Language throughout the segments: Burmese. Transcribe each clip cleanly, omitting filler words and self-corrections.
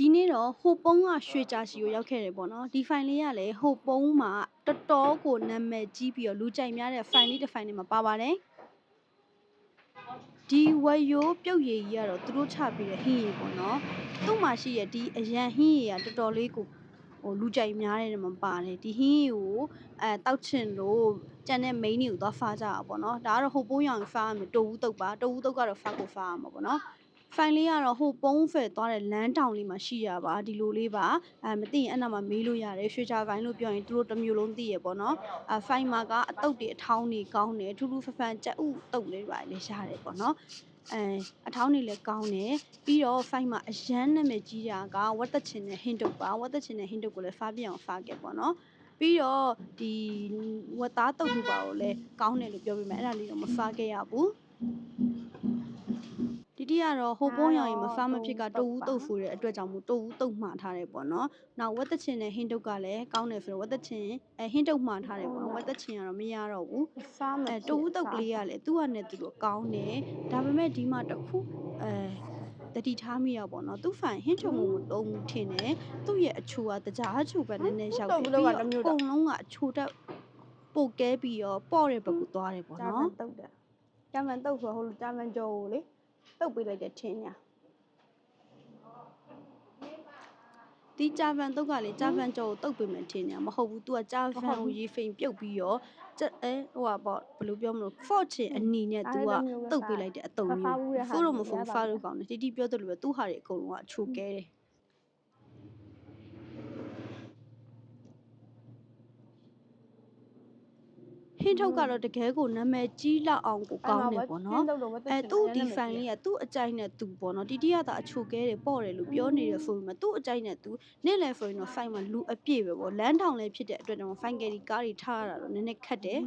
ဒီနေ့တော့ဟိုပုံးကရွှေကြာစီကိုရောက်ခဲ့တယ်ပေါ့နော်ဒီဖိုင်လေးကလည်းဟိုပုံးမှာတော်တော်ကိုနာမည်ကြီးပြီးတော့လူကြိုက်များတဲ့ဖိုင်လေးတစ်ဖိုင်နဲ့မှာပါပါတယ်ဒီဝက်ရိုးပြုတ်ရည်ကြီးကတော့သူတို့ချပြီးတဲ့ဟင်းရည်ပေါ့နော်သူ့မှာရှိရဒီအရန်ဟင်းရည်ကတော်တော်လေးကိုလူကြိုက်များတဲ့မှာပါတယ်ဒီဟင်းရည်ကိုတောက်ချင်လို့ကြံတဲ့ main တွေကိုသွားဖားကြတာပေါ့နော်ဒါကတော့ဟိုပုံးရောင်ဖားရမယ်တိုးဦးတုတ်ပါတိုးဦးတုတ်ကတော့ဖားကိုဖားရမှာပေါ့နော်ဖိုင်လေးကတော့ဟိုပုံးဖယ်သွားတဲ့လမ်းတောင်လေးမှာရှိရပါဒီလိုလေးပါမသိရင်အဲ့နာမှာမေးလို့ရတယ်ရွှေချာဖိုင်လို့ပြောရင်သူတို့တစ်မျိုးလုံးသိရပေါ့နော်ဖိုင်မှာကအတုတ်တွေအထောင်းတွေကောင်းတယ်ထူးထူးဖဖန်ကြက်ဥတုတ်လေးပါလေရှားတယ်ပေါ့နော်အထောင်းတွေလည်းကောင်းတယ်ပြီးတော့ဖိုင်မှာအရန်နာမည်ကြီးတာကဝတ်သက်ချင်တဲ့ဟင်းတုတ်ပါဝတ်သက်ချင်တဲ့ဟင်းတုတ်ကိုလည်းဖားပြအောင်ဖားခဲ့ပေါ့နော်ပြီးတော့ဒီဝတ်သားတုတ်လူပါကိုလည်းကောင်းတယ်လို့ပြောပြမယ်အဲ့ဒါလေးတော့မဖားခဲ့ရဘူးဒီတိကတော့ဟိုပုံးရောင်ရင်မဖားမဖြစ်ကတိုးဦးတုတ်ဖူတဲ့အတွက်ကြောင့်မို့တိုးဦးတုတ်မှားထားတယ်ပေါ့နော်နောက်ဝတ်သက်ချင်တဲ့ဟင်းတုတ်ကလည်းကောင်းတယ်ဆိုတော့ဝတ်သက်ချင်ဟင်းတုတ်မှားထားတယ်ပေါ့နော်ဝတ်သက်ချင်ကတော့မရတော့ဘူးတိုးဦးတုတ်ကလေးကလည်းသူ့ဟာနဲ့သူတို့ကောင်းတယ်ဒါပေမဲ့ဒီမှာတစ်ခုတတိထားမိရပေါ့နော်သူ့ဖိုင်ဟင်းချုံမှုတုံးထင်တယ်သူ့ရဲ့အချိုကတကြားအချိုပဲနည်းနည်းရောက်တယ်ပြီးတော့အကုန်လုံးကအချိုတက်ပိုကဲပြီးတော့ပေါ့တဲ့ဘက်ကိုသွားတယ်ပေါ့နော်တုတ်တယ်ဂျာမန်တုတ်ဆိုဟိုဂျာမန်ကြော်ကိုလေတုတ်ပေးလိုက်တဲ့ထင်းညာဒီဂျာဗန်တုတ်ကလေဂျာဗန်ကြော်ကိုတုတ်ပေးမယ်ထင်းညာမဟုတ်ဘူး तू ကဂျာဗန်ကိုရေဖိန်ပြုတ်ပြီးတော့ဟိုပါဘယ်လိုပြောမလို့ fork ချင်အနီနဲ့ तू ကတုတ်ပေးလိုက်တဲ့အတုံးမျိုးဖိုးတော့မဖိုးဖားလို့ကောင်းတယ်တီတီပြောတယ်လို့ပဲသူ့ဟာတွေအကုန်လုံးကချိုကဲတယ်ဟင်းထုတ်ကတော့တကယ်ကိုနာမည်ကြီးလောက်အောင်ကိုကောင်းတယ်ပေါ့နော်သူ့ဒီဖိုင်လေးကသူ့အကြိုက်နဲ့သူပေါ့နော်တီတီကသာအချိုကဲတယ်ပေါ့တယ်လို့ပြောနေတယ်ဆိုပေမဲ့သူ့အကြိုက်နဲ့သူနေ့လည်ဆိုရင်တော့ဖိုင်မှာလူအပြည့်ပဲပေါ့လမ်းထောင်လေးဖြစ်တဲ့အတွက်တော့ဖိုင်ကယ်ဒီကားတွေထားရတာတော့နည်းနည်းခက်တယ်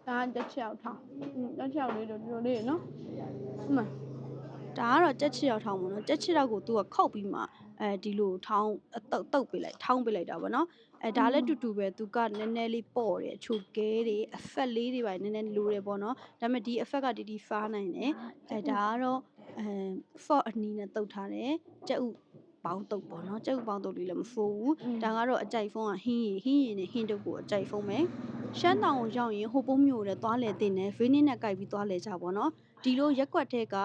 ဒါတက်ချောက်ထောင်တက်ချောက်လေးတို့ဒီလိုလေးနော်ဒါကတော့ကြက်ချီရောက်ထောင်းပေါ့နော်ကြက်ချီရောက်ကိုသူကခောက်ပြီးမှဒီလိုထောင်းတုတ်ပေးလိုက်ထောင်းပေးလိုက်တာပေါ့နော်ဒါလည်းတူတူပဲသူကနည်းနည်းလေးပေါ့တယ်ချိုကဲတွေအဖက်လေးတွေပါနည်းနည်းလိုတယ်ပေါ့နော်ဒါပေမဲ့ဒီအဖက်ကတီတီဖားနိုင်တယ်ဒါကတော့fork အနီးနဲ့တုတ်ထားတယ်ကြက်ဥပေါင်းတုတ်ပေါ့နော်ကြက်ဥပေါင်းတုတ်လေးလည်းမဖိုးဘူးဒါကတော့အကြိုက်ဖုံးကဟင်းရည်နဲ့ဟင်းတုတ်ကိုအကြိုက်ဖုံးပဲရှမ်းတောင်ကိုရောက်ရင်ဟိုပုံးမျိုးလည်းသွားလဲတင်တယ်ဗင်းနင်းနဲ့ကြိုက်ပြီးသွားလဲကြပေါ့နော်ဒီလိုရက်ကွက်ထဲက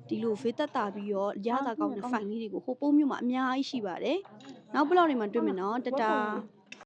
ဒီလိုဖေးသက်တာပြီးတော့ရတာကောင်းတဲ့ဖိုင်လေးတွေကိုဟိုပုံးမျိုးမှာအများကြီးရှိပါတယ်နောက်ဘလော့တွေမှာတွေ့မယ်နော်တတာ